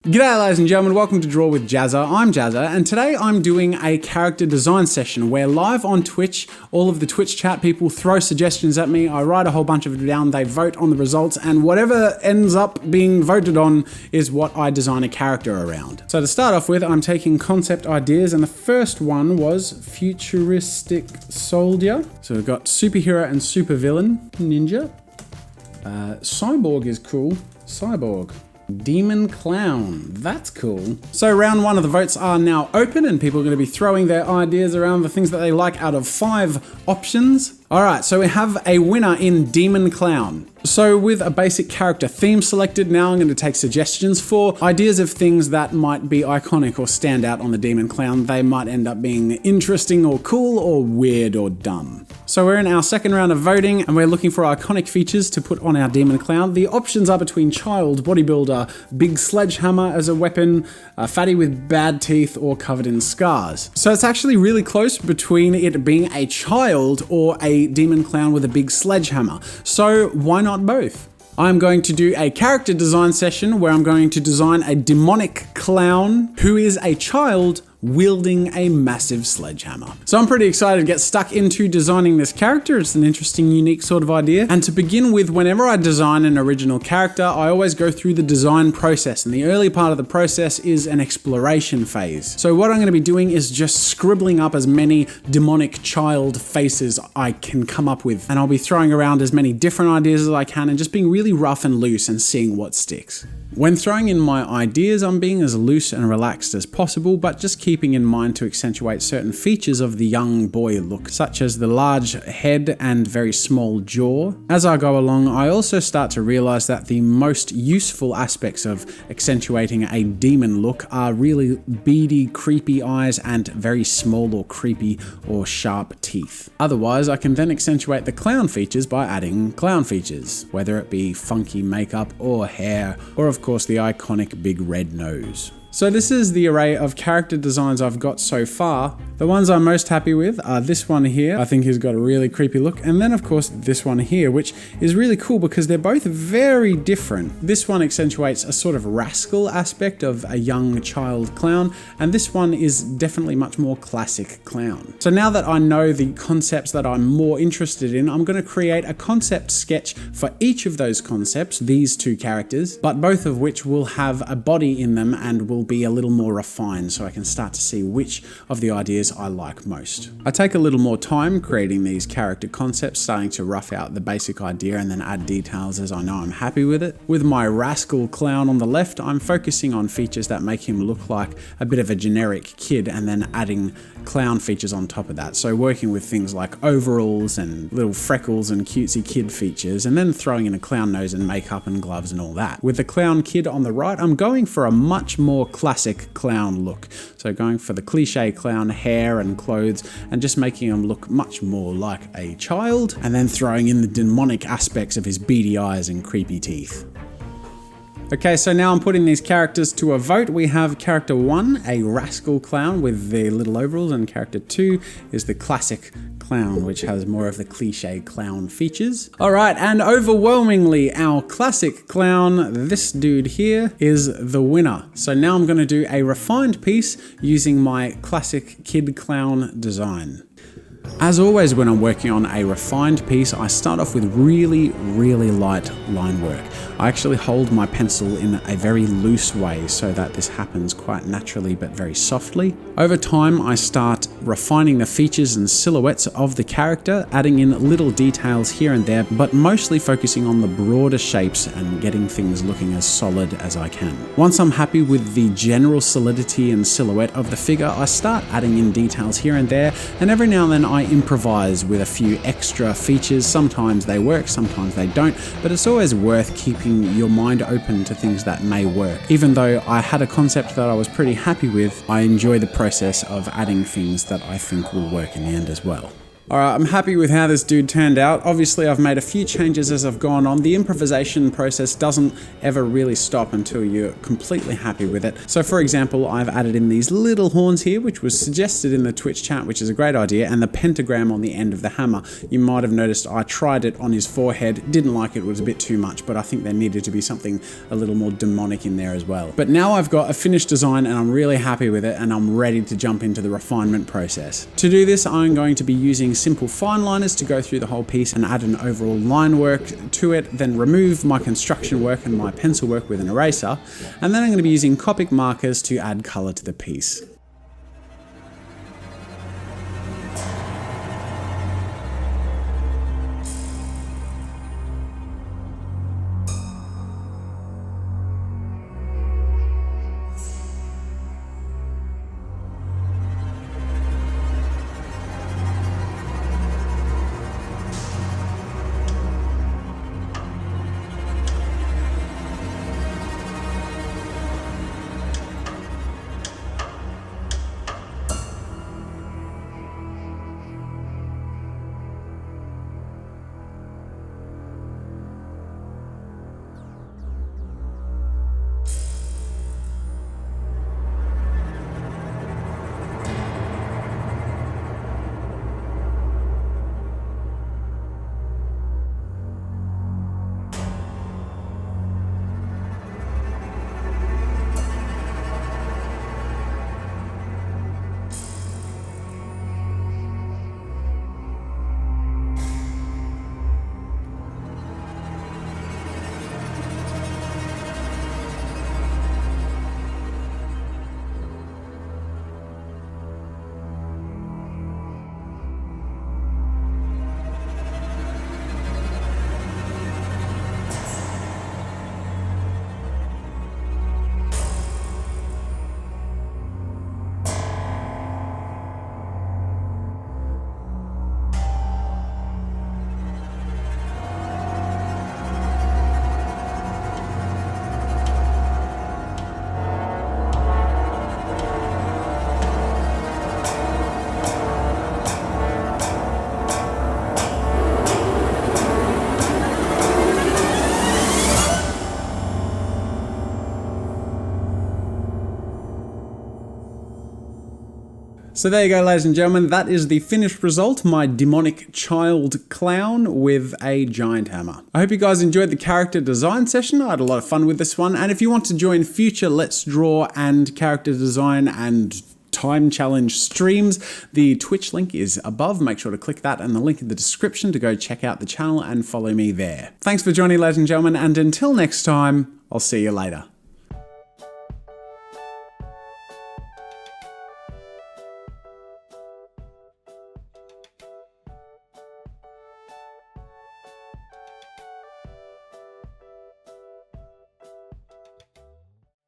G'day ladies and gentlemen, welcome to Draw with Jazza. I'm Jazza, and today I'm doing a character design session where live on Twitch, all of the Twitch chat people throw suggestions at me, I write a whole bunch of it down, they vote on the results, and whatever ends up being voted on is what I design a character around. So to start off with, I'm taking concept ideas, and the first one was futuristic soldier. So we've got superhero and supervillain, ninja. Cyborg is cool, cyborg. Demon clown, that's cool. So round one of the votes are now open and people are going to be throwing their ideas around, the things that they like out of 5 options. Alright, so we have a winner in Demon Clown. So with a basic character theme selected, now I'm going to take suggestions for ideas of things that might be iconic or stand out on the Demon Clown. They might end up being interesting or cool or weird or dumb. So we're in our second round of voting and we're looking for iconic features to put on our Demon Clown. The options are between child, bodybuilder, big sledgehammer as a weapon, fatty with bad teeth, or covered in scars. So it's actually really close between it being a child or a Demon Clown with a big sledgehammer. So why not both? I'm going to do a character design session where I'm going to design a demonic clown who is a child wielding a massive sledgehammer. So I'm pretty excited to get stuck into designing this character. It's an interesting, unique sort of idea. And to begin with, whenever I design an original character, I always go through the design process. And the early part of the process is an exploration phase. So what I'm going to be doing is just scribbling up as many demonic child faces I can come up with. And I'll be throwing around as many different ideas as I can and just being really rough and loose and seeing what sticks. When throwing in my ideas, I'm being as loose and relaxed as possible, but just keeping in mind to accentuate certain features of the young boy look, such as the large head and very small jaw. As I go along, I also start to realize that the most useful aspects of accentuating a demon look are really beady, creepy eyes and very small or creepy or sharp teeth. Otherwise, I can then accentuate the clown features by adding clown features, whether it be funky makeup or hair, or of course the iconic big red nose. So this is the array of character designs I've got so far. The ones I'm most happy with are this one here. I think he's got a really creepy look. And then of course this one here, which is really cool because they're both very different. This one accentuates a sort of rascal aspect of a young child clown. And this one is definitely much more classic clown. So now that I know the concepts that I'm more interested in, I'm going to create a concept sketch for each of those concepts, these two characters, but both of which will have a body in them and will be a little more refined so I can start to see which of the ideas I like most. I take a little more time creating these character concepts, starting to rough out the basic idea and then add details as I know I'm happy with it. With my rascal clown on the left, I'm focusing on features that make him look like a bit of a generic kid and then adding clown features on top of that. So working with things like overalls and little freckles and cutesy kid features, and then throwing in a clown nose and makeup and gloves and all that. With the clown kid on the right, I'm going for a much more classic clown look. So going for the cliche clown hair and clothes and just making him look much more like a child, and then throwing in the demonic aspects of his beady eyes and creepy teeth. Okay, so now I'm putting these characters to a vote. We have character 1, a rascal clown with the little overalls, and character 2 is the classic clown, which has more of the cliche clown features. All right, and overwhelmingly our classic clown, this dude here, is the winner. So now I'm going to do a refined piece using my classic kid clown design. As always, when I'm working on a refined piece, I start off with really light line work. I actually hold my pencil in a very loose way so that this happens quite naturally but very softly. Over time, I start refining the features and silhouettes of the character, adding in little details here and there, but mostly focusing on the broader shapes and getting things looking as solid as I can. Once I'm happy with the general solidity and silhouette of the figure, I start adding in details here and there, and every now and then I improvise with a few extra features. Sometimes they work, sometimes they don't, but it's always worth keeping your mind open to things that may work. Even though I had a concept that I was pretty happy with, I enjoy the process of adding things that I think will work in the end as well. Alright, I'm happy with how this dude turned out. Obviously, I've made a few changes as I've gone on. The improvisation process doesn't ever really stop until you're completely happy with it. So for example, I've added in these little horns here, which was suggested in the Twitch chat, which is a great idea, and the pentagram on the end of the hammer. You might have noticed I tried it on his forehead, didn't like it was a bit too much, but I think there needed to be something a little more demonic in there as well. But now I've got a finished design and I'm really happy with it, and I'm ready to jump into the refinement process. To do this, I'm going to be using simple fine liners to go through the whole piece and add an overall line work to it, then remove my construction work and my pencil work with an eraser, and then I'm going to be using Copic markers to add color to the piece. So there you go, ladies and gentlemen, that is the finished result, my demonic child clown with a giant hammer. I hope you guys enjoyed the character design session. I had a lot of fun with this one, and if you want to join future Let's Draw and character design and time challenge streams, the Twitch link is above. Make sure to click that and the link in the description to go check out the channel and follow me there. Thanks for joining, ladies and gentlemen, and until next time, I'll see you later.